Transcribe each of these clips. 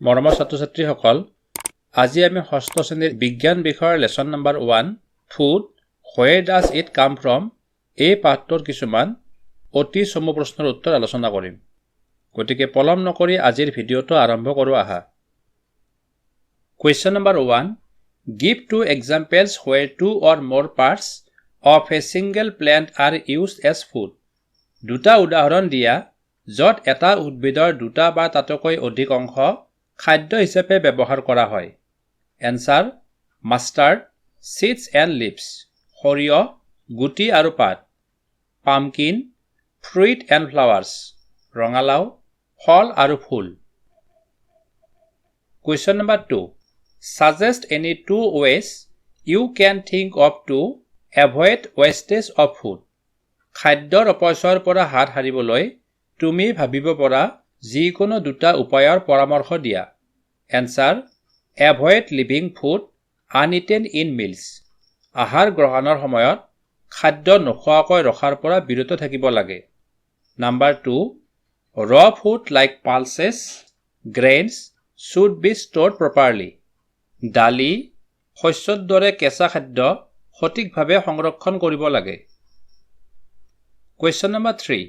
মৰমৰ ছাত্ৰ-ছাত্ৰীসকল, আজি আমি ষষ্ঠ শ্ৰেণীৰ বিজ্ঞান বিষয়ৰ lesson number 1 food where does it come from এই পাঠটোৰ কিছুমান অতি চমু প্ৰশ্নৰ উত্তৰ আলোচনা কৰিম। গতিকে পলম নকৰি আজিৰ ভিডিঅটো আৰম্ভ কৰো আহা। Question number 1 Give two examples where two or more parts of a single plant are used as food. দুটা উদাহৰণ দিয়া য'ত এটা উদ্ভিদৰ দুটা বা তাতকৈ অধিক অংশ খাদ্য হিচাপে ব্যৱহাৰ কৰা হয়। Answer mustard, seeds and leaves. সৰিয়হ, গুটি আৰু পাত। Pumpkin, fruit and flowers. ৰঙালাও, ফল আৰু ফুল। Question number 2 Suggest any two ways you can think of to avoid wastage of food. খাদ্যৰ অপচয়ৰ পৰা হাত সাৰিবলৈ তুমি ভাবিব পৰা যিকোনো দুটা উপায়ৰ পৰামৰ্শ দিয়া। Answer Avoid leaving food uneaten in meals. আহাৰ গ্ৰহণৰ সময়ত খাদ্য নোখোৱাকৈ ৰখাৰ পৰা বিৰত থাকিব লাগে। Number 2 Raw food like pulses, grains should be stored properly. দালি, শস্যৰ দৰে কেঁচা খাদ্য সঠিকভাৱে সংৰক্ষণ কৰিব লাগে। Question number 3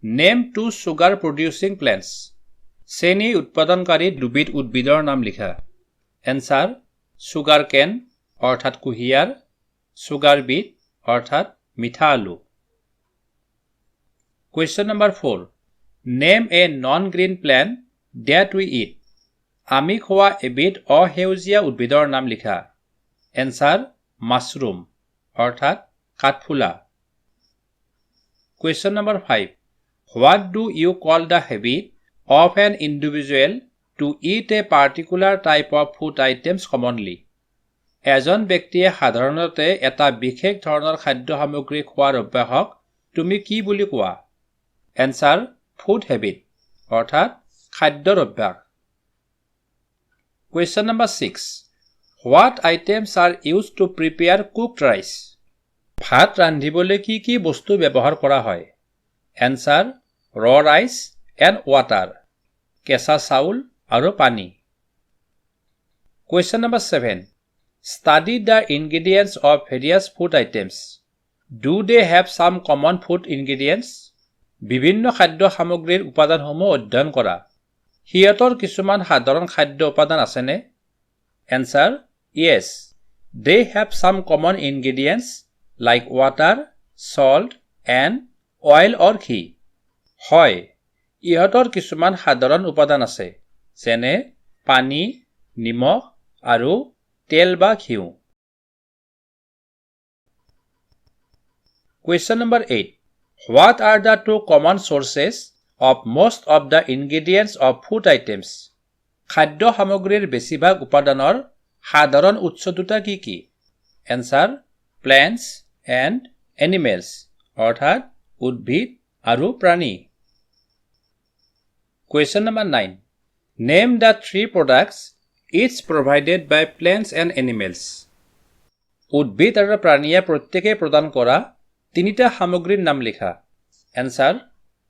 Name two sugar producing plants. চেনি উৎপাদনকাৰী দুবিধ উদ্ভিদৰ নাম লিখা। Answer sugar cane অৰ্থাৎ কুঁহিয়াৰ, sugar beet অৰ্থাৎ মিঠা আলু। Question number 4 Name a non-green plant that we eat. আমি খোৱা এবিধ অসেউজীয়া উদ্ভিদৰ নাম লিখা। Answer mushroom অৰ্থাৎ কাঠফুলা। Question number 5 What do you call the habit of an individual to eat a particular type of food items commonly? এজন ব্যক্তিয়ে সাধাৰণতে এটা বিশেষ ধৰণৰ খাদ্য সামগ্ৰী খোৱাৰ অভ্যাসক তুমি কি বুলি কোৱা? Answer food habit অৰ্থাৎ খাদ্যৰ অভ্যাস। Question number 6 What items are used to prepare cooked rice? ভাত ৰান্ধিবলৈ কি কি বস্তু ব্যৱহাৰ কৰা হয়? Answer raw rice and water কেঁচা চাউল আৰু পানী। Question number 7 Study the ingredients of various food items. Do they have some common food ingredients? বিভিন্ন খাদ্য সামগ্ৰীৰ উপাদানসমূহ অধ্যয়ন কৰা। সিহঁতৰ কিছুমান সাধাৰণ খাদ্য উপাদান আছেনে? Answer Yes. They have some common ingredients like water, salt and oil or ghee. হয়, ইহঁতৰ কিছুমান সাধাৰণ উপাদান আছে, যেনে পানী, নিমখ আৰু তেল বা ঘিউ। Question number 8 What are the two common sources of most of the ingredients of food items? খাদ্য সামগ্ৰীৰ বেছিভাগ উপাদানৰ সাধাৰণ উৎস দুটা কি কি? Answer plants and animals অৰ্থাৎ উদ্ভিদ আৰু প্ৰাণী। Question number 9 Name the three products each provided by plants and animals. উদ্ভিদ আৰু প্ৰাণীয়ে প্ৰত্যেকে প্ৰদান কৰা তিনিটা সামগ্ৰীৰ নাম লিখা। Answer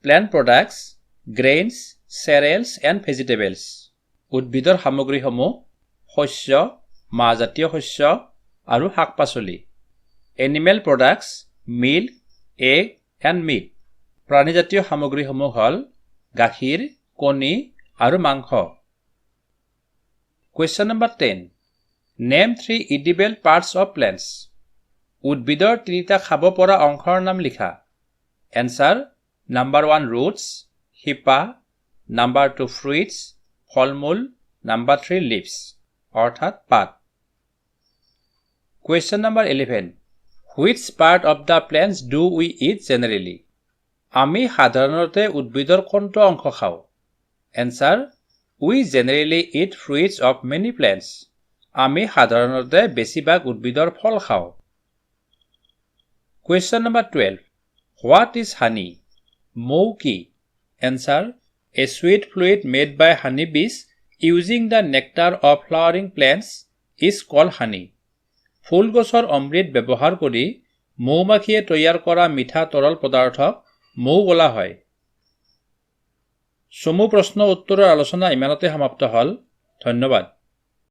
plant products, grains, cereals and vegetables. উদ্ভিদৰ সামগ্ৰীসমূহ শস্য, মাহজাতীয় শস্য আৰু শাক-পাচলি। Animal products, milk, egg and meat. প্ৰাণীজাতীয় সামগ্ৰীসমূহ হ'ল গাখীৰ, কণী আৰু মাংস। Question number 10 Name three edible parts of plants. উদ্ভিদৰ তিনিটা খাব পৰা অংশৰ নাম লিখা। Answer Number 1 roots, শিপা, Number 2 fruits, ফল-মূল, Number 3 leaves অৰ্থাৎ পাত। Question number 11 Which part of the plants do we eat generally? আমি সাধাৰণতে উদ্ভিদৰ কোনটো অংশ খাওঁ? Answer We generally eat fruits of many plants. আমি সাধাৰণতে বেছিভাগ উদ্ভিদৰ ফল খাওঁ। Question number 12 What is honey? মৌ কি? Answer A sweet fluid made by honeybees using the nectar of flowering plants is called honey. ফুল গছৰ অমৃত ব্যৱহাৰ কৰি মৌমাখিয়ে তৈয়াৰ কৰা মিঠা তৰল পদাৰ্থক মৌ বোলা হয়। চমু প্ৰশ্ন উত্তৰৰ আলোচনা ইমানতে সমাপ্ত হল। ধন্যবাদ।